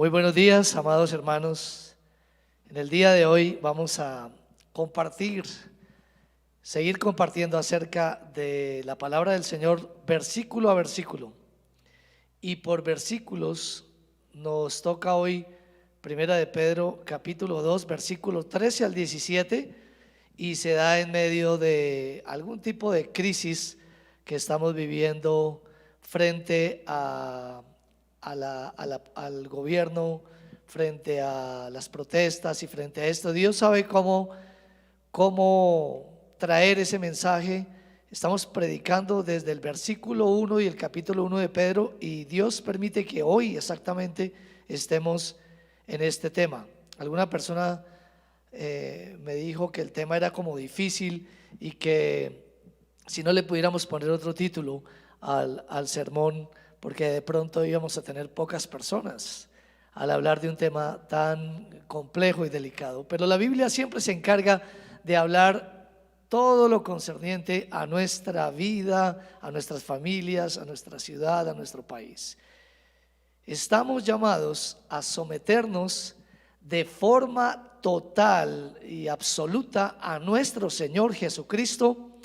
Muy buenos días, amados hermanos. En el día de hoy vamos a seguir compartiendo acerca de la palabra del Señor versículo a versículo. Y por versículos nos toca hoy Primera de Pedro capítulo 2 versículos 13 al 17, y se da en medio de algún tipo de crisis que estamos viviendo frente al gobierno, frente a las protestas y frente a esto. Dios sabe cómo traer ese mensaje. Estamos predicando desde el versículo 1 y el capítulo 1 de Pedro, y Dios permite que hoy exactamente estemos en este tema. Alguna persona me dijo que el tema era como difícil y que si no le pudiéramos poner otro título al sermón, porque de pronto íbamos a tener pocas personas al hablar de un tema tan complejo y delicado. Pero la Biblia siempre se encarga de hablar todo lo concerniente a nuestra vida, a nuestras familias, a nuestra ciudad, a nuestro país. Estamos llamados a someternos de forma total y absoluta a nuestro Señor Jesucristo,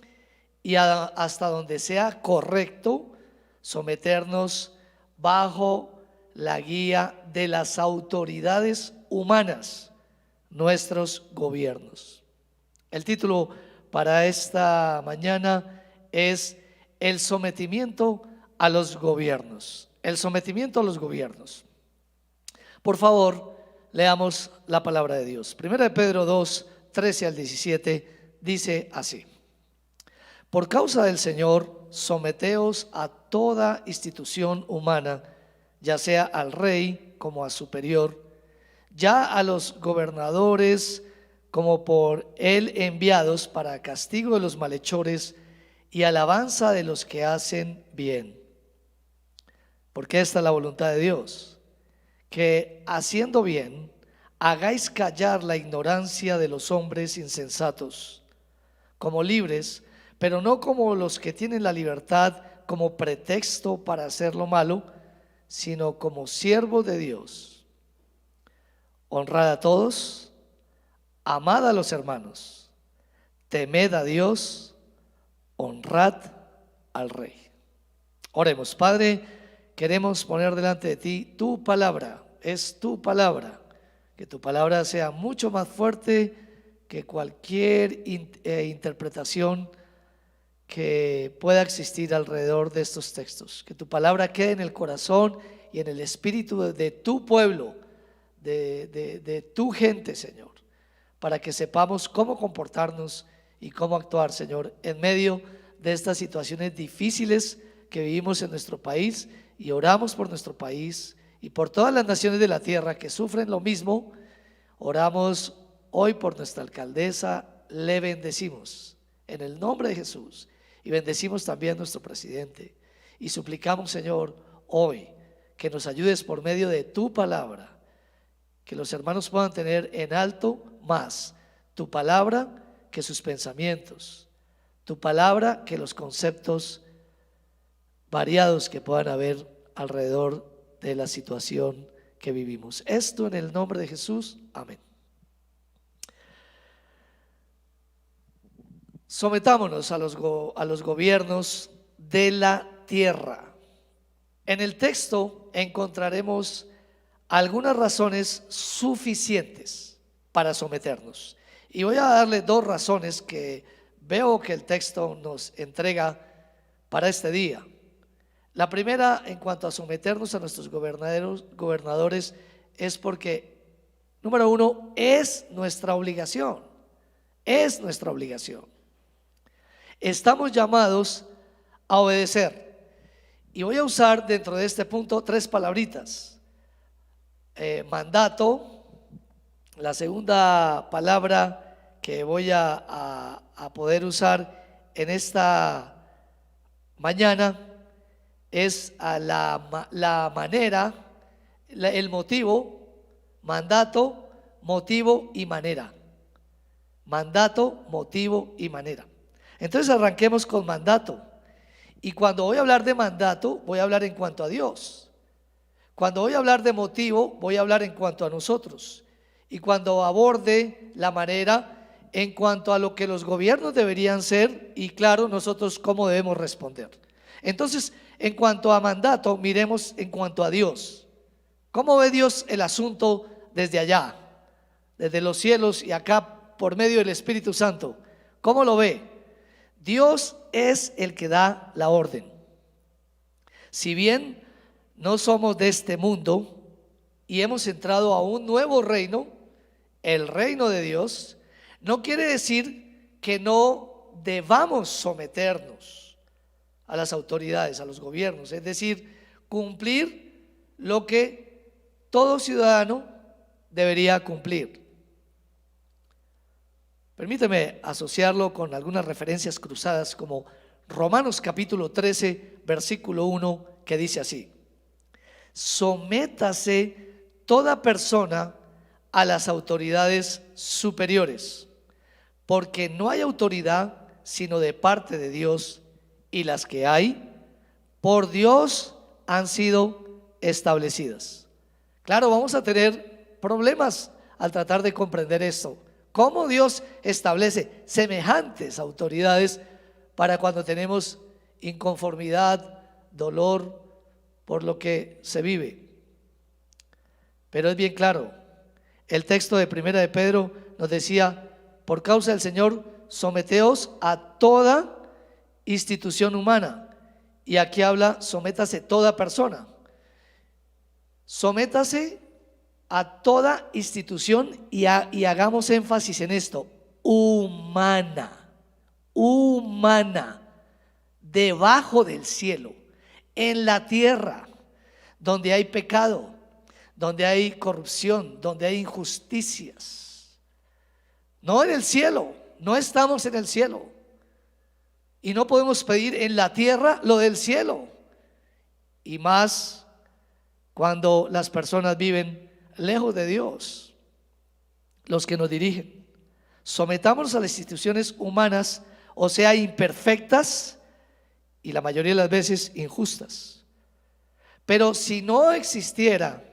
y hasta donde sea correcto someternos bajo la guía de las autoridades humanas, nuestros gobiernos. El título para esta mañana es el sometimiento a los gobiernos. El sometimiento a los gobiernos. Por favor, leamos la palabra de Dios. Primera de Pedro 2, 13 al 17 dice así: por causa del Señor, someteos a toda institución humana, ya sea al rey como a superior, ya a los gobernadores como por él enviados para castigo de los malhechores y alabanza de los que hacen bien. Porque esta es la voluntad de Dios, que haciendo bien hagáis callar la ignorancia de los hombres insensatos, como libres, pero no como los que tienen la libertad como pretexto para hacer lo malo, sino como siervos de Dios. Honrad a todos, amad a los hermanos, temed a Dios, honrad al Rey. Oremos. Padre, queremos poner delante de ti tu palabra, es tu palabra. Que tu palabra sea mucho más fuerte que cualquier interpretación que pueda existir alrededor de estos textos. Que tu palabra quede en el corazón y en el espíritu de tu pueblo, de tu gente, Señor, para que sepamos cómo comportarnos y cómo actuar, Señor, en medio de estas situaciones difíciles que vivimos en nuestro país. Y oramos por nuestro país y por todas las naciones de la tierra que sufren lo mismo. Oramos hoy por nuestra alcaldesa, le bendecimos en el nombre de Jesús, y bendecimos también a nuestro presidente, y suplicamos, Señor, hoy que nos ayudes por medio de tu palabra, que los hermanos puedan tener en alto más tu palabra que sus pensamientos, tu palabra que los conceptos variados que puedan haber alrededor de la situación que vivimos. Esto en el nombre de Jesús, amén. Sometámonos a los gobiernos de la tierra. En el texto encontraremos algunas razones suficientes para someternos, y voy a darle dos razones que veo que el texto nos entrega para este día. La primera, en cuanto a someternos a nuestros gobernadores, es porque, número uno, es nuestra obligación. Es nuestra obligación. Estamos llamados a obedecer. Y voy a usar dentro de este punto tres palabritas. Mandato. La segunda palabra que voy a poder usar en esta mañana es a la manera, el motivo. Mandato, motivo y manera. Mandato, motivo y manera. Entonces arranquemos con mandato. Y cuando voy a hablar de mandato, voy a hablar en cuanto a Dios. Cuando voy a hablar de motivo, voy a hablar en cuanto a nosotros. Y cuando aborde la manera en cuanto a lo que los gobiernos deberían ser y claro, nosotros cómo debemos responder. Entonces, en cuanto a mandato, miremos en cuanto a Dios. ¿Cómo ve Dios el asunto desde allá, desde los cielos y acá por medio del Espíritu Santo? ¿Cómo lo ve? Dios es el que da la orden. Si bien no somos de este mundo y hemos entrado a un nuevo reino, el reino de Dios, no quiere decir que no debamos someternos a las autoridades, a los gobiernos, es decir, cumplir lo que todo ciudadano debería cumplir. Permíteme asociarlo con algunas referencias cruzadas como Romanos capítulo 13, versículo 1, que dice así: sométase toda persona a las autoridades superiores, porque no hay autoridad sino de parte de Dios, y las que hay, por Dios han sido establecidas. Claro, vamos a tener problemas al tratar de comprender esto. ¿Cómo Dios establece semejantes autoridades para cuando tenemos inconformidad, dolor por lo que se vive? Pero es bien claro, el texto de Primera de Pedro nos decía: por causa del Señor, someteos a toda institución humana. Y aquí habla, sométase toda persona. Sométase a toda institución y hagamos énfasis en esto: humana, humana, debajo del cielo, en la tierra, donde hay pecado, donde hay corrupción, donde hay injusticias. No en el cielo, no estamos en el cielo. Y no podemos pedir en la tierra lo del cielo. Y más cuando las personas viven lejos de Dios, los que nos dirigen. Sometámonos a las instituciones humanas, o sea, imperfectas y la mayoría de las veces injustas. Pero si no existiera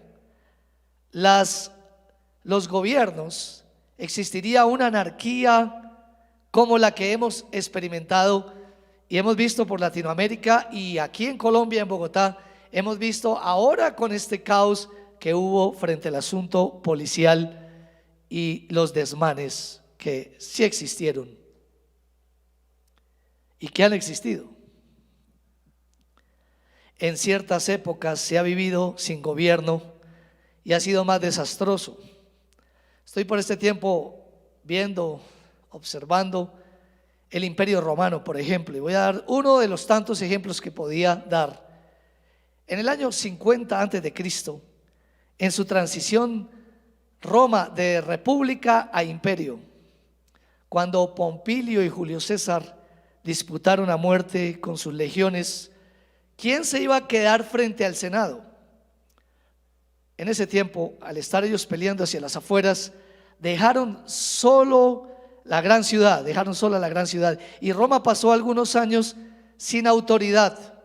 los gobiernos, existiría una anarquía como la que hemos experimentado y hemos visto por Latinoamérica, y aquí en Colombia, en Bogotá, hemos visto ahora con este caos que hubo frente al asunto policial y los desmanes que sí existieron y que han existido. En ciertas épocas se ha vivido sin gobierno y ha sido más desastroso. Estoy por este tiempo viendo, observando el Imperio Romano, por ejemplo, y voy a dar uno de los tantos ejemplos que podía dar. En el año 50 antes de Cristo, en su transición Roma de república a imperio, cuando Pompilio y Julio César disputaron a muerte con sus legiones, ¿quién se iba a quedar frente al Senado? En ese tiempo, al estar ellos peleando hacia las afueras, dejaron solo la gran ciudad, dejaron sola la gran ciudad, y Roma pasó algunos años sin autoridad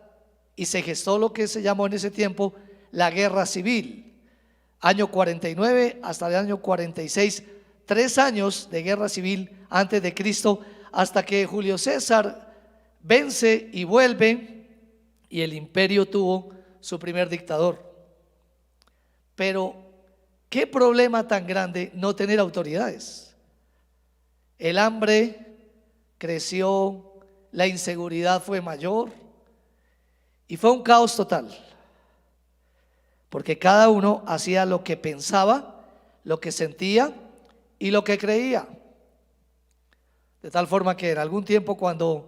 y se gestó lo que se llamó en ese tiempo la guerra civil, año 49 hasta el año 46, 3 años de guerra civil antes de Cristo, hasta que Julio César vence y vuelve y el imperio tuvo su primer dictador. Pero qué problema tan grande no tener autoridades. El hambre creció, la inseguridad fue mayor y fue un caos total, porque cada uno hacía lo que pensaba, lo que sentía y lo que creía. De tal forma que en algún tiempo, cuando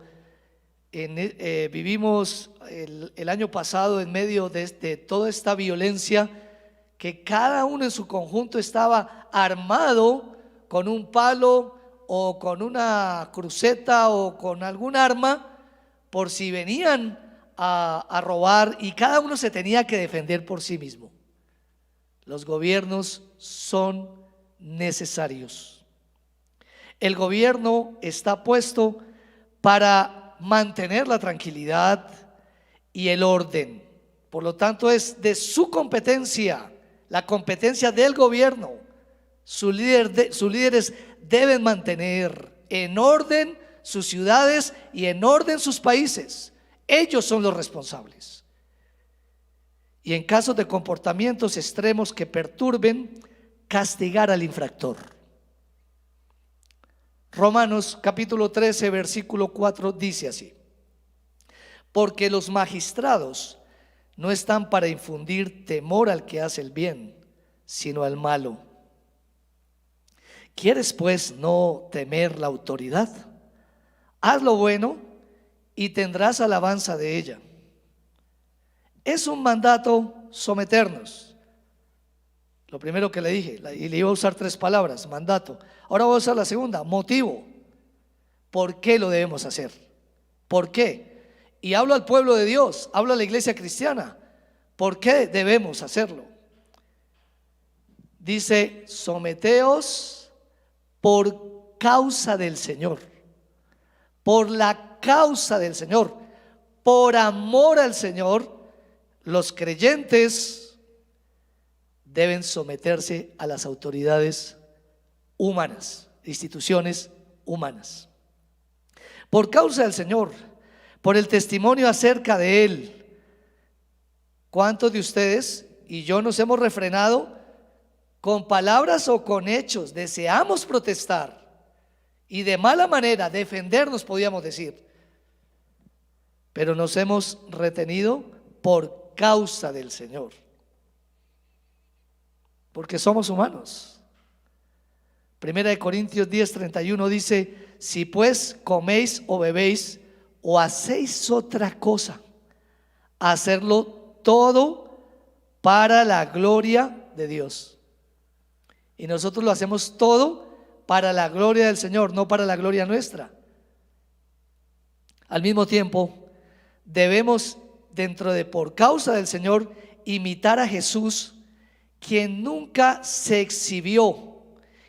vivimos el año pasado en medio de toda esta violencia, que cada uno en su conjunto estaba armado con un palo o con una cruceta o con algún arma por si venían a robar, y cada uno se tenía que defender por sí mismo. Los gobiernos son necesarios. El gobierno está puesto para mantener la tranquilidad y el orden, Por lo tanto, es de su competencia, la competencia del gobierno. Sus líderes deben mantener en orden sus ciudades y en orden sus países. Ellos son los responsables. Y en casos de comportamientos extremos que perturben, castigar al infractor. Romanos capítulo 13 versículo 4 dice así: porque los magistrados no están para infundir temor al que hace el bien, sino al malo. ¿Quieres pues no temer la autoridad? Haz lo bueno y tendrás alabanza de ella. Es un mandato someternos. Lo primero que le dije, y le iba a usar 3 palabras: mandato. Ahora voy a usar la segunda: motivo. ¿Por qué lo debemos hacer? ¿Por qué? Y hablo al pueblo de Dios, hablo a la iglesia cristiana. ¿Por qué debemos hacerlo? Dice: someteos por causa del Señor. Por la causa del Señor, por amor al Señor, los creyentes deben someterse a las autoridades humanas, instituciones humanas. Por causa del Señor, por el testimonio acerca de Él. ¿Cuántos de ustedes y yo nos hemos refrenado con palabras o con hechos? Deseamos protestar y de mala manera defendernos, podíamos decir, pero nos hemos retenido por causa del Señor, porque somos humanos. Primera de Corintios 10:31 dice: si pues coméis o bebéis o hacéis otra cosa, hacerlo todo para la gloria de Dios. Y nosotros lo hacemos todo para la gloria del Señor, no para la gloria nuestra. Al mismo tiempo, debemos, dentro de por causa del Señor, imitar a Jesús, quien nunca se exhibió,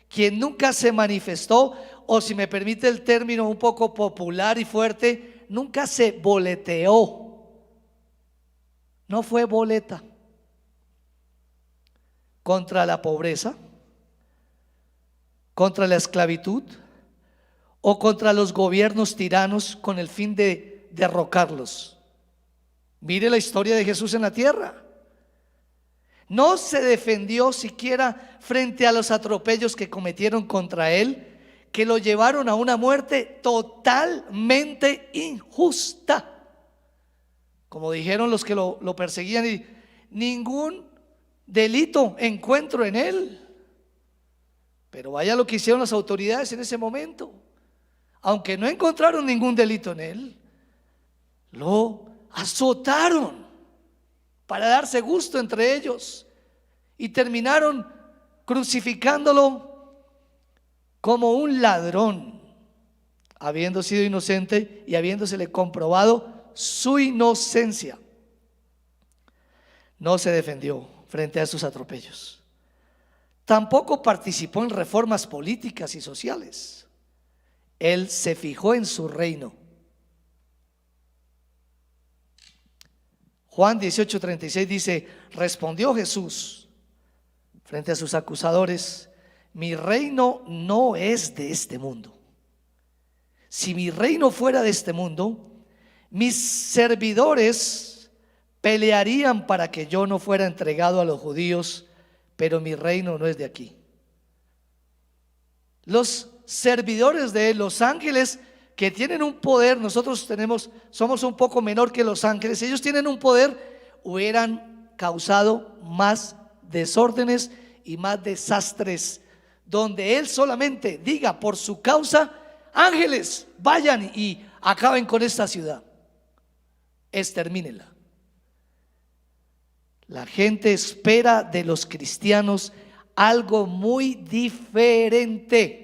quien nunca se manifestó, o si me permite el término un poco popular y fuerte, nunca se boleteó. No fue boleta contra la pobreza, contra la esclavitud o contra los gobiernos tiranos con el fin de derrocarlos. Mire la historia de Jesús en la tierra. No se defendió siquiera frente a los atropellos que cometieron contra él, que lo llevaron a una muerte totalmente injusta. Como dijeron los que lo perseguían, y ningún delito encuentro en él. Pero vaya lo que hicieron las autoridades en ese momento. Aunque no encontraron ningún delito en él, lo azotaron para darse gusto entre ellos y terminaron crucificándolo como un ladrón, habiendo sido inocente y habiéndosele comprobado su inocencia. No se defendió frente a esos atropellos. Tampoco participó en reformas políticas y sociales. Él se fijó en su reino. Juan 18:36 dice: respondió Jesús frente a sus acusadores: mi reino no es de este mundo. Si mi reino fuera de este mundo, mis servidores pelearían para que yo no fuera entregado a los judíos, pero mi reino no es de aquí. Los servidores de él, los ángeles que tienen un poder, nosotros somos un poco menor que los ángeles, ellos tienen un poder, hubieran causado más desórdenes y más desastres, donde él solamente diga por su causa: ángeles, vayan y acaben con esta ciudad, extermínenla. La gente espera de los cristianos algo muy diferente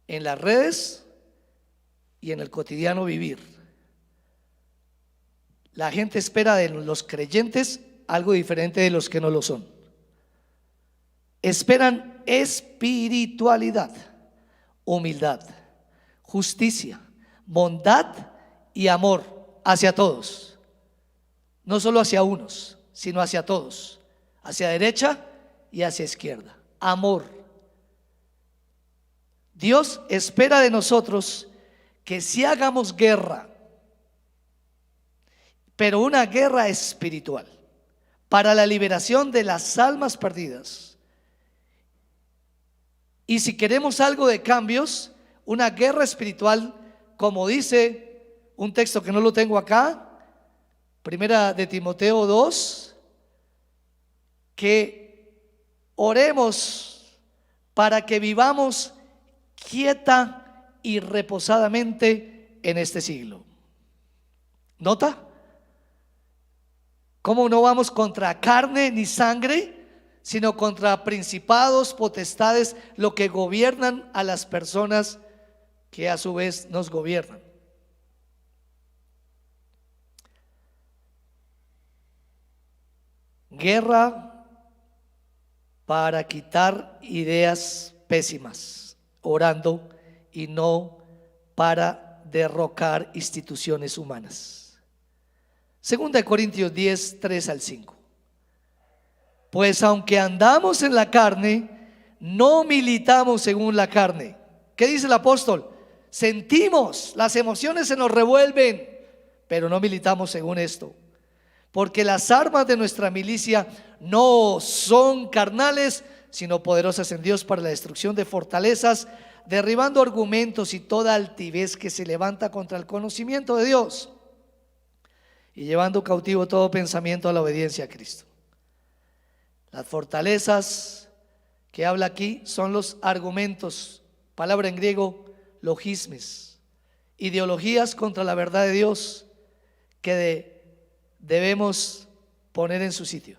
en las redes y en el cotidiano vivir. La gente espera de los creyentes algo diferente de los que no lo son. Esperan espiritualidad, humildad, justicia, bondad y amor hacia todos. no solo hacia unos, sino hacia todos, hacia derecha y hacia izquierda. Amor. Dios espera de nosotros que sí hagamos guerra, pero una guerra espiritual, para la liberación de las almas perdidas. Y si queremos algo de cambios, una guerra espiritual, como dice un texto que no lo tengo acá, Primera de Timoteo 2, que oremos para que vivamos quieta y reposadamente en este siglo. ¿Nota? ¿Cómo no vamos contra carne ni sangre, sino contra principados, potestades, lo que gobiernan a las personas que a su vez nos gobiernan? Guerra para quitar ideas pésimas, orando, y no para derrocar instituciones humanas. Segunda de Corintios 10, 3 al 5. Pues aunque andamos en la carne, no militamos según la carne. ¿Qué dice el apóstol? Sentimos, las emociones se nos revuelven, pero no militamos según esto. Porque las armas de nuestra milicia no son carnales, sino poderosas en Dios para la destrucción de fortalezas, derribando argumentos y toda altivez que se levanta contra el conocimiento de Dios, y llevando cautivo todo pensamiento a la obediencia a Cristo. Las fortalezas que habla aquí son los argumentos, palabra en griego, logismes, ideologías contra la verdad de Dios que debemos poner en su sitio.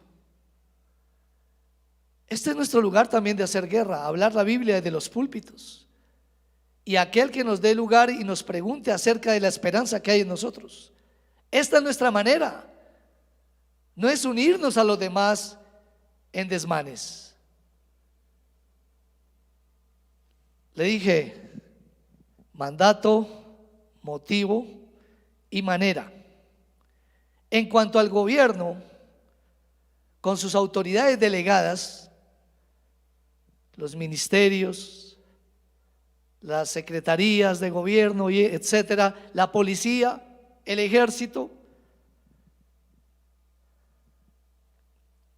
Este es nuestro lugar también de hacer guerra, hablar la Biblia desde los púlpitos. Y aquel que nos dé lugar y nos pregunte acerca de la esperanza que hay en nosotros. Esta es nuestra manera. No es unirnos a los demás en desmanes. Le dije mandato, motivo y manera. En cuanto al gobierno, con sus autoridades delegadas, los ministerios, las secretarías de gobierno, etcétera, la policía, el ejército,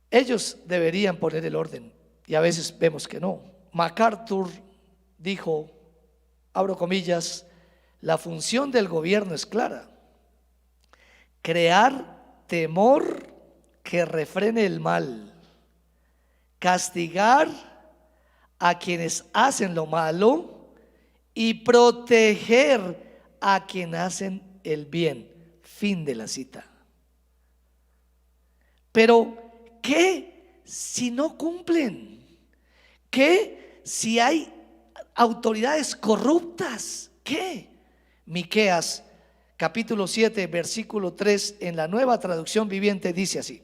ellos deberían poner el orden, y a veces vemos que no. MacArthur dijo, abro comillas, la función del gobierno es clara: crear temor que refrene el mal, castigar a quienes hacen lo malo y proteger a quienes hacen el bien. Fin de la cita. Pero ¿qué si no cumplen? ¿Qué si hay autoridades corruptas? ¿Qué? Miqueas capítulo 7 versículo 3 en la Nueva Traducción Viviente dice así: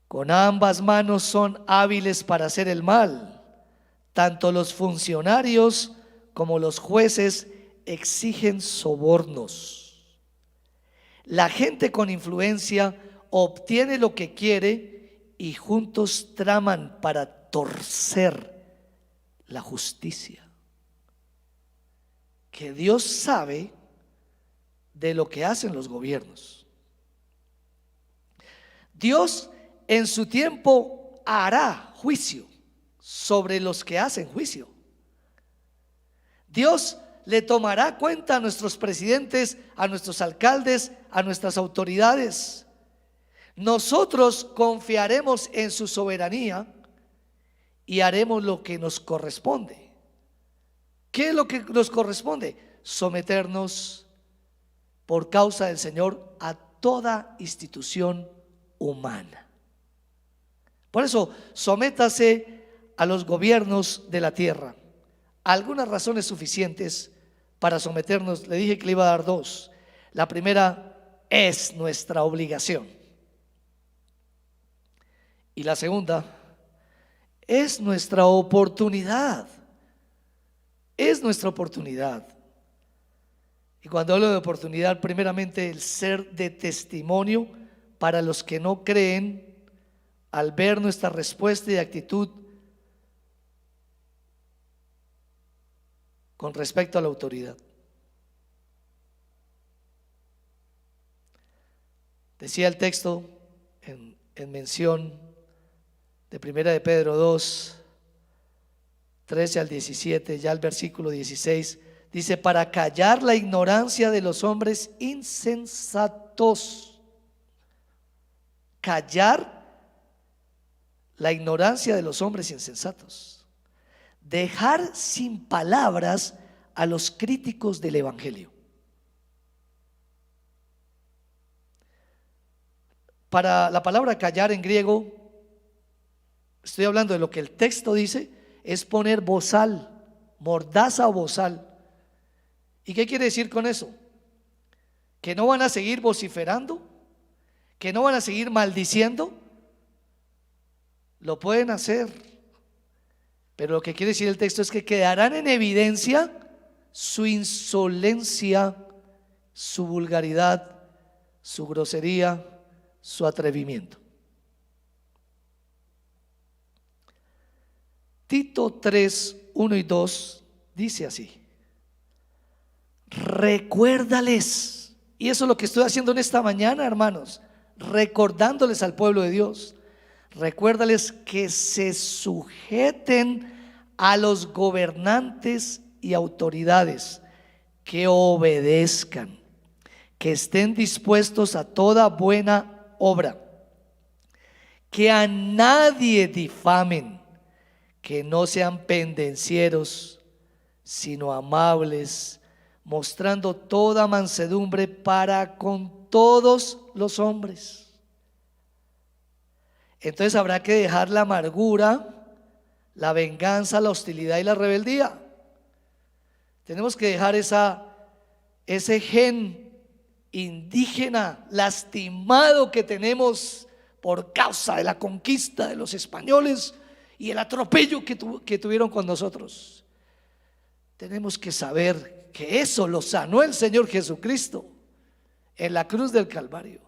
con ambas manos son hábiles para hacer el mal, tanto los funcionarios como los jueces exigen sobornos. La gente con influencia obtiene lo que quiere y juntos traman para torcer la justicia. Que Dios sabe de lo que hacen los gobiernos. Dios en su tiempo hará juicio sobre los que hacen juicio. Dios le tomará cuenta a nuestros presidentes, a nuestros alcaldes, a nuestras autoridades. Nosotros confiaremos en su soberanía y haremos lo que nos corresponde. ¿Qué es lo que nos corresponde? Someternos por causa del Señor a toda institución humana. Por eso, sométase a los gobiernos de la tierra. Algunas razones suficientes para someternos. Le dije que le iba a dar dos. La primera es nuestra obligación. Y la segunda es nuestra oportunidad. Es nuestra oportunidad. Y cuando hablo de oportunidad, primeramente el ser de testimonio para los que no creen al ver nuestra respuesta y actitud con respecto a la autoridad. Decía el texto en mención de Primera de Pedro 2, 13 al 17, ya el versículo 16, dice: para callar la ignorancia de los hombres insensatos. Callar la ignorancia de los hombres insensatos. Dejar sin palabras a los críticos del evangelio. Para la palabra callar en griego, estoy hablando de lo que el texto dice, es poner bozal, mordaza o bozal. ¿Y qué quiere decir con eso? Que no van a seguir vociferando, que no van a seguir maldiciendo. Lo pueden hacer, pero lo que quiere decir el texto es que quedarán en evidencia su insolencia, su vulgaridad, su grosería, su atrevimiento. Tito 3, 1 y 2 dice así: recuérdales, y eso es lo que estoy haciendo en esta mañana, hermanos, recordándoles al pueblo de Dios. Recuérdales que se sujeten a los gobernantes y autoridades, que obedezcan, que estén dispuestos a toda buena obra, que a nadie difamen, que no sean pendencieros, sino amables, mostrando toda mansedumbre para con todos los hombres. Entonces habrá que dejar la amargura, la venganza, la hostilidad y la rebeldía. Tenemos que dejar ese gen indígena lastimado que tenemos por causa de la conquista de los españoles y el atropello que tuvieron con nosotros. Tenemos que saber que eso lo sanó el Señor Jesucristo en la cruz del Calvario.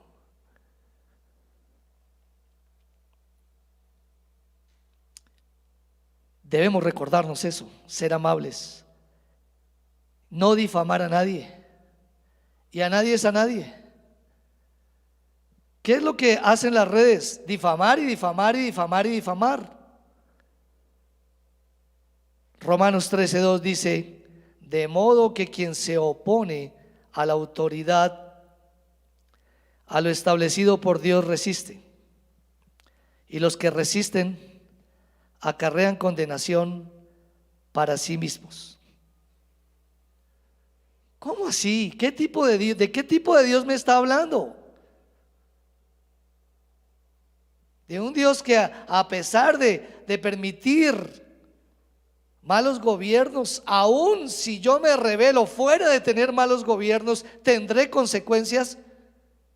Debemos recordarnos eso, ser amables, no difamar a nadie, y a nadie es a nadie. ¿Qué es lo que hacen las redes? Difamar y difamar y difamar y difamar. Romanos 13:2 dice: de modo que quien se opone a la autoridad, a lo establecido por Dios, resiste, y los que resisten acarrean condenación para sí mismos. ¿Cómo así? ¿Qué tipo de Dios, de qué tipo de Dios me está hablando? De un Dios que a pesar de permitir malos gobiernos, aún si yo me rebelo fuera de tener malos gobiernos, ¿tendré consecuencias?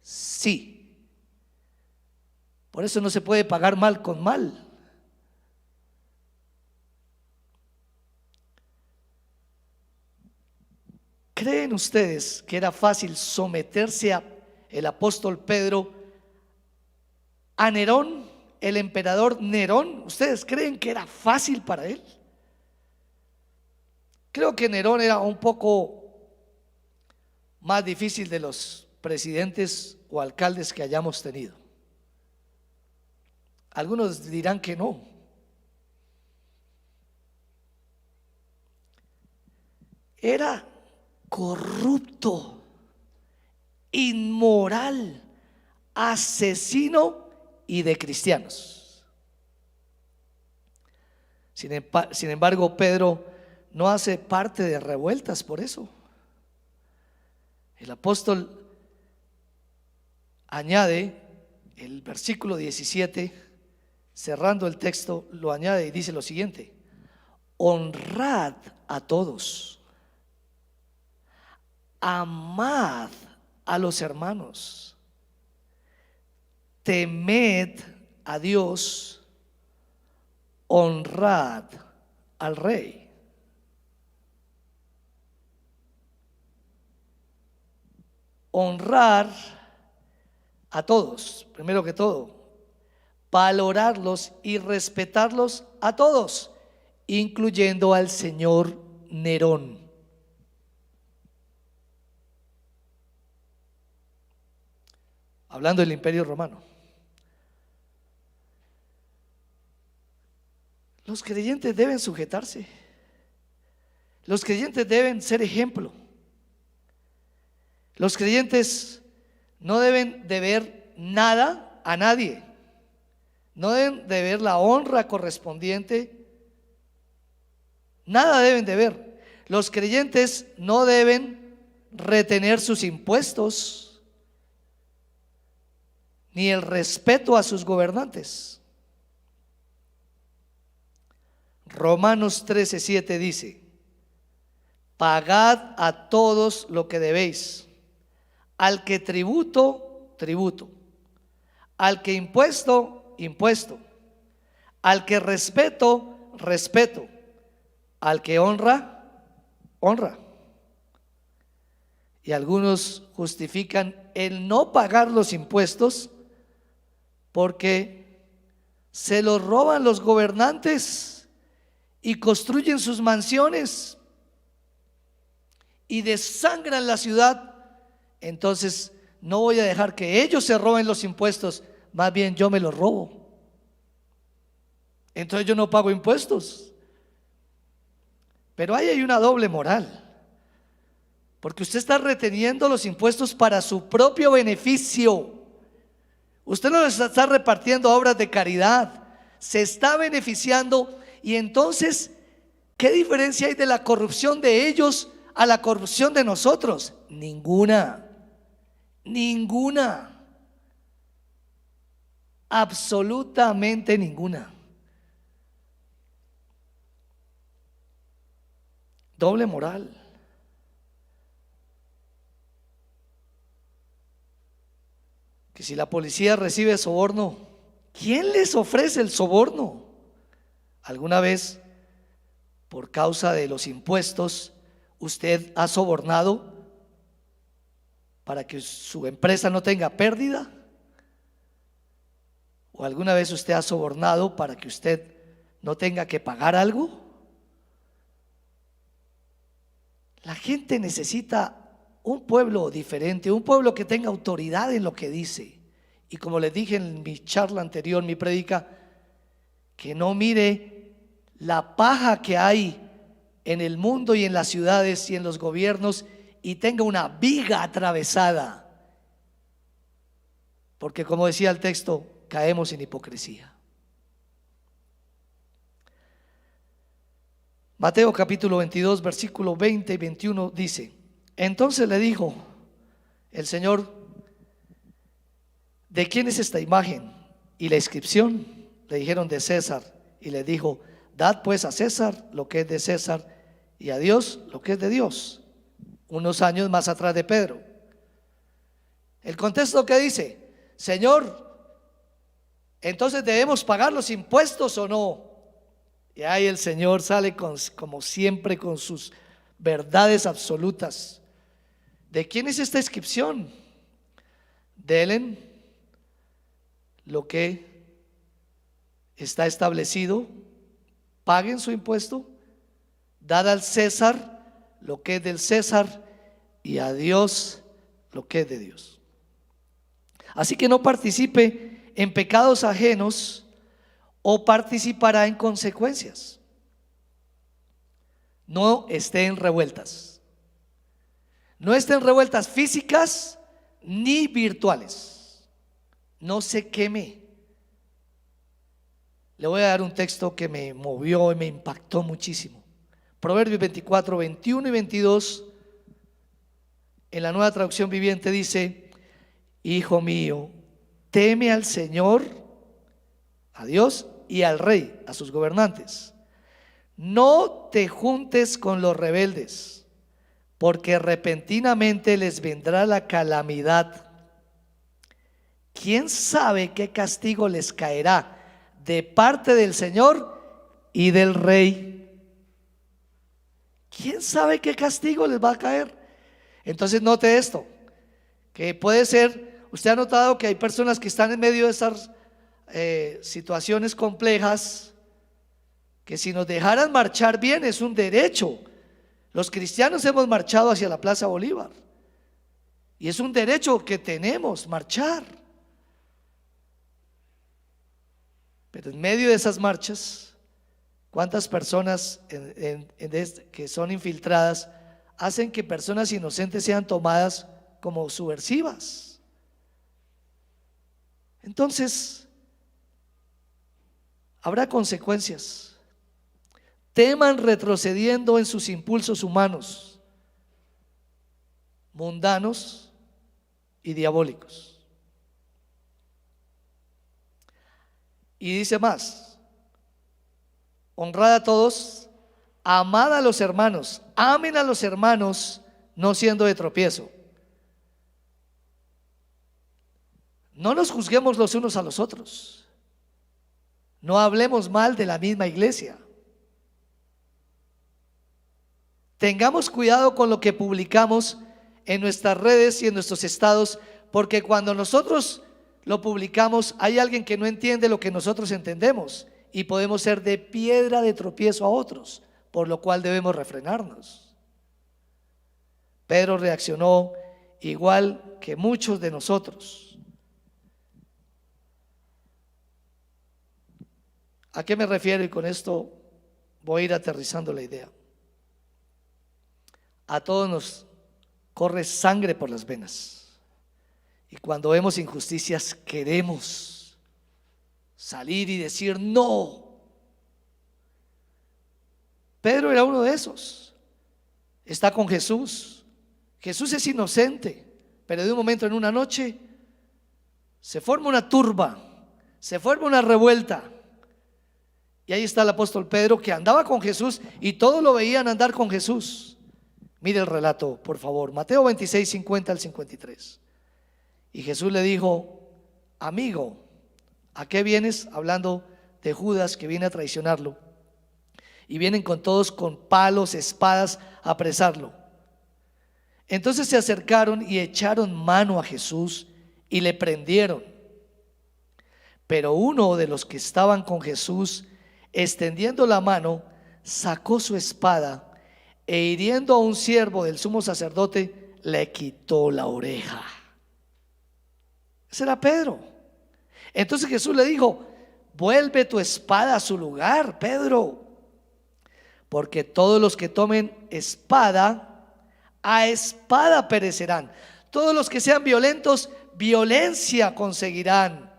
Sí. Por eso no se puede pagar mal con mal. ¿Creen ustedes que era fácil someterse a el apóstol Pedro a Nerón, el emperador Nerón? ¿Ustedes creen que era fácil para él? Creo que Nerón era un poco más difícil de los presidentes o alcaldes que hayamos tenido. Algunos dirán que no. Era corrupto, inmoral, asesino y de cristianos. Sin embargo, Pedro no hace parte de revueltas por eso. El apóstol añade el versículo 17, cerrando el texto, lo añade y dice lo siguiente: honrad a todos, amad a los hermanos, temed a Dios, honrad al rey. honrar a todos, primero que todo, valorarlos y respetarlos a todos, incluyendo al señor Nerón. Hablando del Imperio Romano. Los creyentes deben sujetarse. Los creyentes deben ser ejemplo. Los creyentes no deben deber nada a nadie. No deben deber la honra correspondiente. Nada deben deber. Los creyentes no deben retener sus impuestos ni el respeto a sus gobernantes. Romanos 13:7 dice: pagad a todos lo que debéis, al que tributo, tributo, al que impuesto, impuesto, al que respeto, respeto, al que honra, honra. Y algunos justifican el no pagar los impuestos porque se los roban los gobernantes y construyen sus mansiones y desangran la ciudad. Entonces no voy a dejar que ellos se roben los impuestos, más bien yo me los robo. Entonces yo no pago impuestos. Pero ahí hay una doble moral, porque usted está reteniendo los impuestos para su propio beneficio. Usted no les está repartiendo a obras de caridad, se está beneficiando. Y entonces, ¿qué diferencia hay de la corrupción de ellos a la corrupción de nosotros? Ninguna, ninguna, absolutamente ninguna. Doble moral. Que si la policía recibe soborno, ¿quién les ofrece el soborno? ¿Alguna vez, por causa de los impuestos, usted ha sobornado para que su empresa no tenga pérdida? ¿O alguna vez usted ha sobornado para que usted no tenga que pagar algo? La gente necesita un pueblo diferente, un pueblo que tenga autoridad en lo que dice. Y como les dije en mi charla anterior, mi predica, que no mire la paja que hay en el mundo y en las ciudades y en los gobiernos y tenga una viga atravesada, porque como decía el texto, caemos en hipocresía. Mateo capítulo 22 versículo 20 y 21 dice: entonces le dijo el Señor: ¿de quién es esta imagen y la inscripción? Le dijeron: de César. Y le dijo: dad pues a César lo que es de César y a Dios lo que es de Dios. Unos años más atrás de Pedro. El contexto que dice: Señor, entonces debemos pagar los impuestos o no. Y ahí el Señor sale como siempre con sus verdades absolutas. ¿De quién es esta inscripción? Denle lo que está establecido, paguen su impuesto, dad al César lo que es del César y a Dios lo que es de Dios. Así que no participe en pecados ajenos o participará en consecuencias. No estén revueltas. No estén revueltas físicas ni virtuales. No se queme. Le voy a dar un texto que me movió y me impactó muchísimo. Proverbios 24, 21 y 22. En la Nueva Traducción Viviente dice: hijo mío, teme al Señor, a Dios y al rey, a sus gobernantes. No te juntes con los rebeldes, porque repentinamente les vendrá la calamidad. ¿Quién sabe qué castigo les caerá de parte del Señor y del rey? ¿Quién sabe qué castigo les va a caer? Entonces note esto: Que puede ser, usted ha notado que hay personas que están en medio de estas situaciones complejas, que si nos dejaran marchar bien es un derecho. Los cristianos hemos marchado hacia la Plaza Bolívar y es un derecho que tenemos, marchar. Pero en medio de esas marchas, ¿cuántas personas que son infiltradas hacen que personas inocentes sean tomadas como subversivas? Entonces, habrá consecuencias. Teman retrocediendo en sus impulsos humanos, mundanos y diabólicos. Y dice más: honrad a todos, amad a los hermanos, amen a los hermanos, no siendo de tropiezo. No nos juzguemos los unos a los otros, no hablemos mal de la misma iglesia. Tengamos cuidado con lo que publicamos en nuestras redes y en nuestros estados, porque cuando nosotros lo publicamos hay alguien que no entiende lo que nosotros entendemos y podemos ser de piedra de tropiezo a otros, por lo cual debemos refrenarnos. Pedro reaccionó igual que muchos de nosotros. ¿A qué me refiero? Y con esto voy a ir aterrizando la idea. A todos nos corre sangre por las venas, y cuando vemos injusticias queremos salir y decir no. Pedro era uno de esos. Está con Jesús. Jesús es inocente, pero de un momento, en una noche, se forma una turba, se forma una revuelta. Y ahí está el apóstol Pedro, que andaba con Jesús y todos lo veían andar con Jesús. Mire el relato, por favor, Mateo 26, 50 al 53. Y Jesús le dijo: amigo, ¿a qué vienes? Hablando de Judas, que viene a traicionarlo. Y vienen con todos con palos, espadas a apresarlo. Entonces se acercaron y echaron mano a Jesús y le prendieron. Pero uno de los que estaban con Jesús, extendiendo la mano, sacó su espada e hiriendo a un siervo del sumo sacerdote, le quitó la oreja. Ese era Pedro. Entonces Jesús le dijo: vuelve tu espada a su lugar, Pedro, porque todos los que tomen espada, a espada perecerán. Todos los que sean violentos, violencia conseguirán.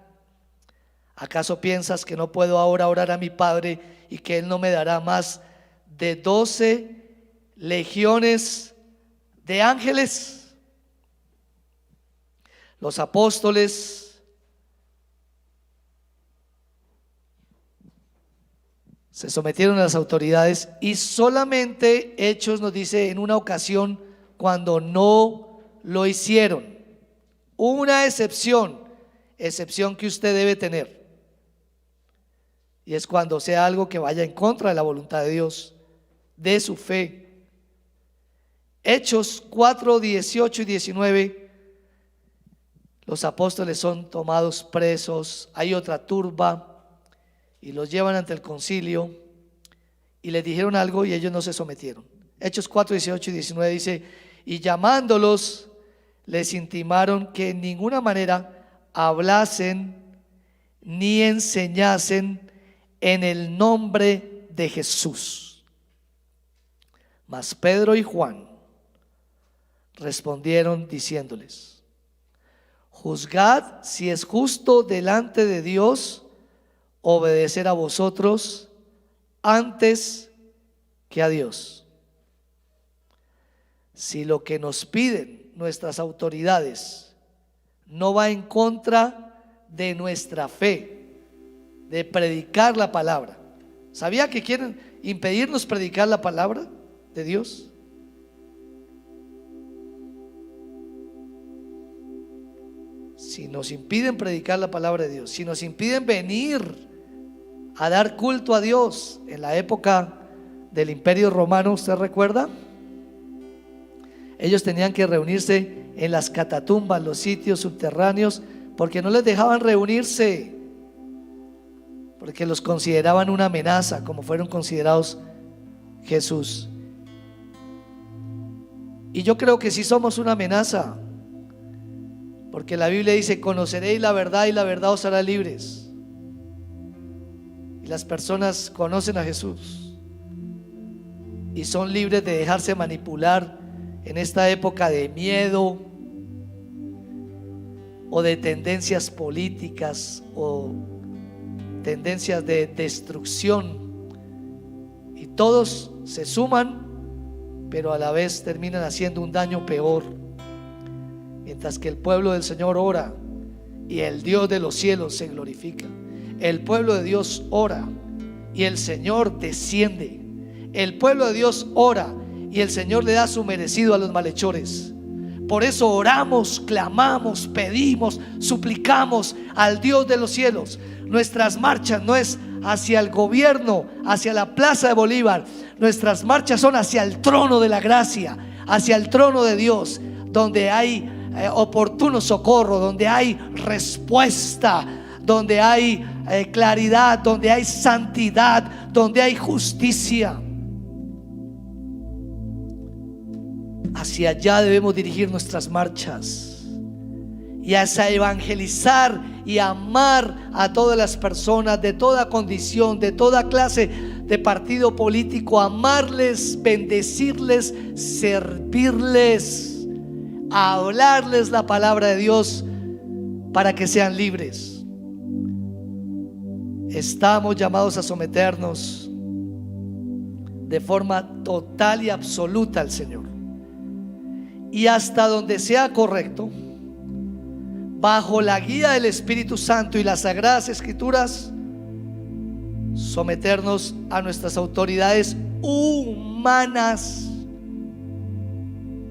¿Acaso piensas que no puedo ahora orar a mi Padre y que Él no me dará más de 12 legiones de ángeles? Los apóstoles se sometieron a las autoridades, y solamente Hechos nos dice en una ocasión cuando no lo hicieron. Una excepción que usted debe tener, y es cuando sea algo que vaya en contra de la voluntad de Dios, de su fe. Hechos 4, 18 y 19, los apóstoles son tomados presos, hay otra turba y los llevan ante el concilio y les dijeron algo y ellos no se sometieron. Hechos 4, 18 y 19 dice: y llamándolos les intimaron que en ninguna manera hablasen ni enseñasen en el nombre de Jesús. Mas Pedro y Juan respondieron diciéndoles: juzgad si es justo delante de Dios obedecer a vosotros antes que a Dios. Si lo que nos piden nuestras autoridades no va en contra de nuestra fe, de predicar la palabra. ¿Sabía que quieren impedirnos predicar la palabra de Dios? Si nos impiden predicar la palabra de Dios, si nos impiden venir a dar culto a Dios en la época del Imperio Romano, ¿usted recuerda? Ellos tenían que reunirse en las catatumbas, los sitios subterráneos, porque no les dejaban reunirse, porque los consideraban una amenaza, como fueron considerados Jesús. Y yo creo que sí somos una amenaza, porque la Biblia dice: conoceréis la verdad y la verdad os hará libres. Y las personas conocen a Jesús y son libres de dejarse manipular en esta época de miedo o de tendencias políticas o tendencias de destrucción, y todos se suman, pero a la vez terminan haciendo un daño peor. Mientras que el pueblo del Señor ora y el Dios de los cielos se glorifica. El pueblo de Dios ora y el Señor desciende. El pueblo de Dios ora y el Señor le da su merecido a los malhechores. Por eso oramos, clamamos, pedimos, suplicamos al Dios de los cielos. Nuestras marchas no es hacia el gobierno, hacia la plaza de Bolívar. Nuestras marchas son hacia el trono de la gracia, hacia el trono de Dios, donde hay oportuno socorro, donde hay respuesta, donde hay claridad, donde hay santidad, donde hay justicia. Hacia allá debemos dirigir nuestras marchas, y hacia evangelizar y amar a todas las personas de toda condición, de toda clase de partido político, amarles, bendecirles, servirles, hablarles la palabra de Dios para que sean libres. Estamos llamados a someternos de forma total y absoluta al Señor, y hasta donde sea correcto, bajo la guía del Espíritu Santo y las Sagradas Escrituras, someternos a nuestras autoridades humanas,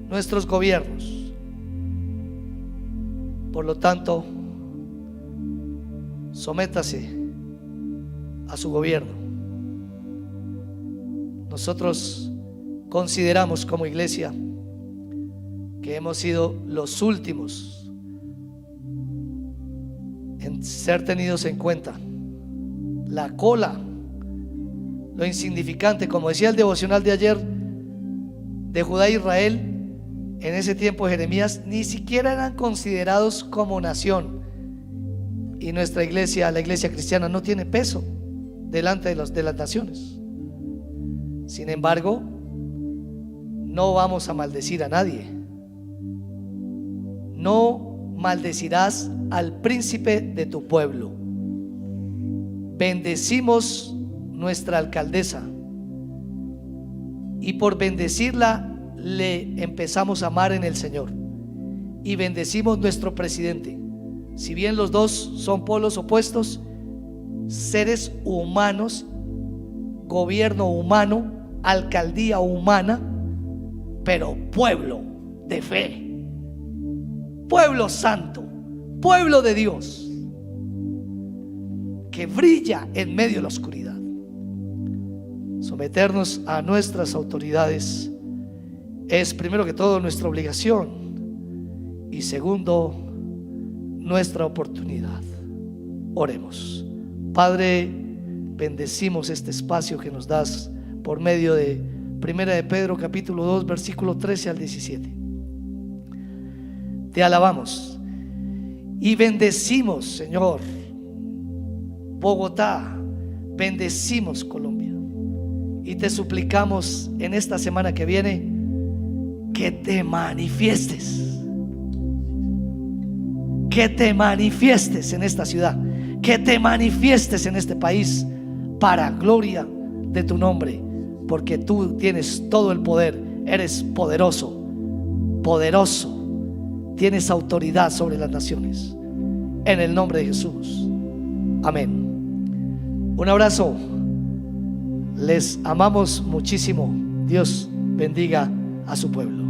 nuestros gobiernos. Por lo tanto, sométase a su gobierno. Nosotros consideramos como iglesia que hemos sido los últimos en ser tenidos en cuenta, la cola, lo insignificante. Como decía el devocional de ayer de Judá e Israel, en ese tiempo de Jeremías, ni siquiera eran considerados como nación, y nuestra iglesia, la iglesia cristiana, no tiene peso delante de las naciones. Sin embargo, no vamos a maldecir a nadie. No maldecirás al príncipe de tu pueblo. Bendecimos nuestra alcaldesa, y por bendecirla le empezamos a amar en el Señor, y bendecimos nuestro presidente. Si bien los dos son polos opuestos, seres humanos, gobierno humano, alcaldía humana, pero pueblo de fe, pueblo santo, pueblo de Dios, que brilla en medio de la oscuridad. Someternos a nuestras autoridades es, primero que todo, nuestra obligación, y segundo, nuestra oportunidad. Oremos. Padre, bendecimos este espacio que nos das por medio de Primera de Pedro capítulo 2 versículo 13 al 17. Te alabamos y bendecimos, Señor, Bogotá, bendecimos Colombia, y te suplicamos en esta semana que viene que te manifiestes, en esta ciudad, que te manifiestes en este país para gloria de tu nombre, porque tú tienes todo el poder, eres poderoso, tienes autoridad sobre las naciones, en el nombre de Jesús, amén. Un abrazo, les amamos muchísimo. Dios bendiga a su pueblo.